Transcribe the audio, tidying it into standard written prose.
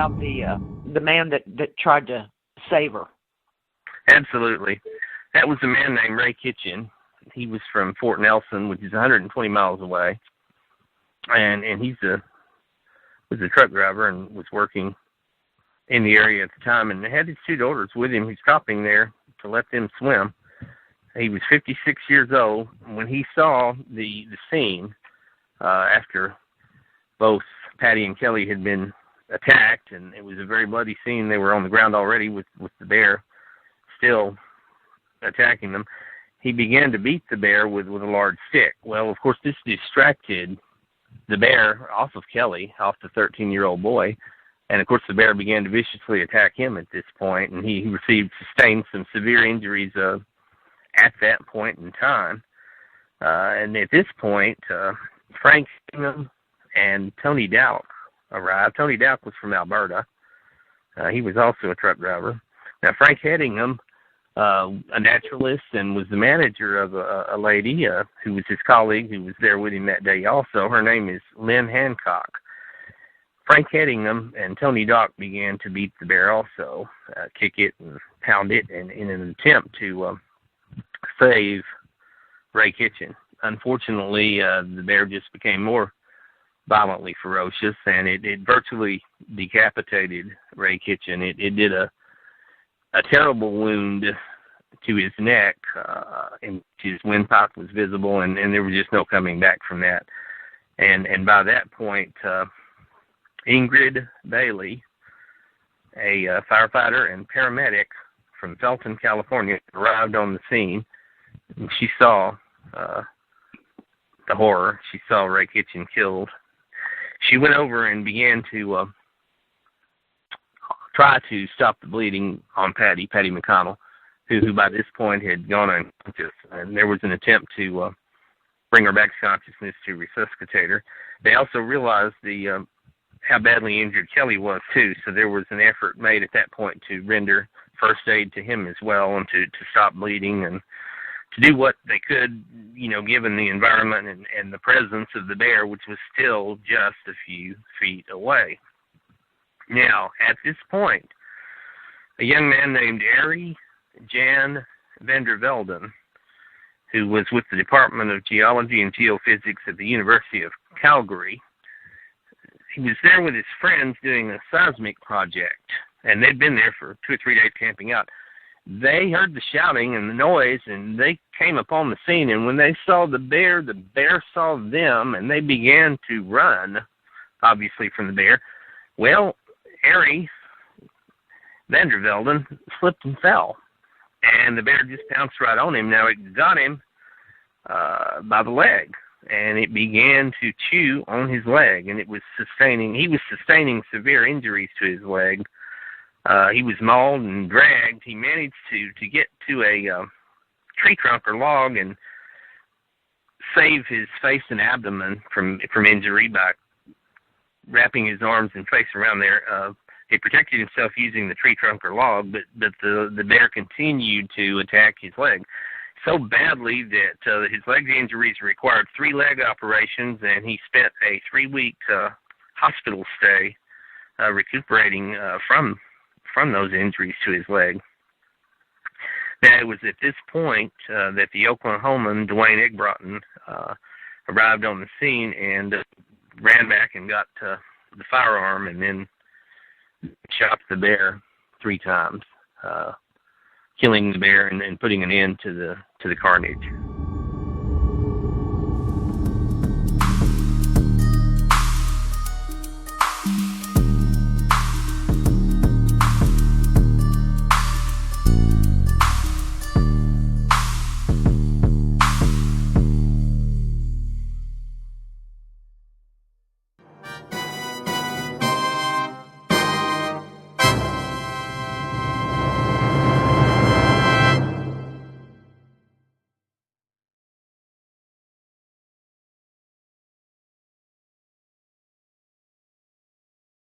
about the man that tried to save her? Absolutely. That was a man named Ray Kitchen. He was from Fort Nelson, which is 120 miles away, and was a truck driver and was working in the area at the time, and had his two daughters with him. He's stopping there to let them swim. He was 56 years old when he saw the scene after both Patty and Kelly had been attacked, and it was a very bloody scene. They were on the ground already with the bear still attacking them. He began to beat the bear with a large stick. Well, of course, this distracted the bear off of Kelly, off the 13-year-old boy, and of course the bear began to viciously attack him at this point, and he sustained some severe injuries at that point in time. And at this point, Frank Hedingham and Tony Dowk arrived. Tony Dowk was from Alberta. He was also a truck driver. Now, Frank Hedingham, a naturalist, and was the manager of a lady who was his colleague who was there with him that day also. Her name is Lynn Hancock. Frank Hedingham and Tony Dowk began to beat the bear also, kick it and pound it in an attempt to save Ray Kitchen. Unfortunately, the bear just became more violently ferocious, and it virtually decapitated Ray Kitchen. It did a terrible wound to his neck, and his windpipe was visible, and there was just no coming back from that. And by that point, Ingrid Bailey, a firefighter and paramedic from Felton, California, arrived on the scene, and she saw the horror. She saw Ray Kitchen killed. She went over and began to try to stop the bleeding on Patty McConnell, who by this point had gone unconscious, and there was an attempt to bring her back to consciousness to resuscitate her. They also realized how badly injured Kelly was, too, so there was an effort made at that point to render first aid to him as well, and to stop bleeding and to do what they could, given the environment and the presence of the bear, which was still just a few feet away. Now, at this point, a young man named Ari Jan Vandervelden, who was with the Department of Geology and Geophysics at the University of Calgary, he was there with his friends doing a seismic project, and they'd been there for 2 or 3 days camping out. They heard the shouting and the noise, and they came upon the scene, and when they saw the bear saw them, and they began to run, obviously, from the bear. Well, Ari Vandervelden slipped and fell, and the bear just pounced right on him. Now, it got him by the leg, and it began to chew on his leg, and he was sustaining severe injuries to his leg. He was mauled and dragged. He managed to get to a tree trunk or log and save his face and abdomen from injury by wrapping his arms and face around there. He protected himself using the tree trunk or log, but the bear continued to attack his leg so badly that his leg injuries required 3 leg operations, and he spent a 3-week hospital stay recuperating from those injuries to his leg. Now, it was at this point that the Oklahoman, Dwayne Eggbrotten, arrived on the scene and ran back and got the firearm and then shot the bear 3 times, killing the bear and putting an end to the carnage.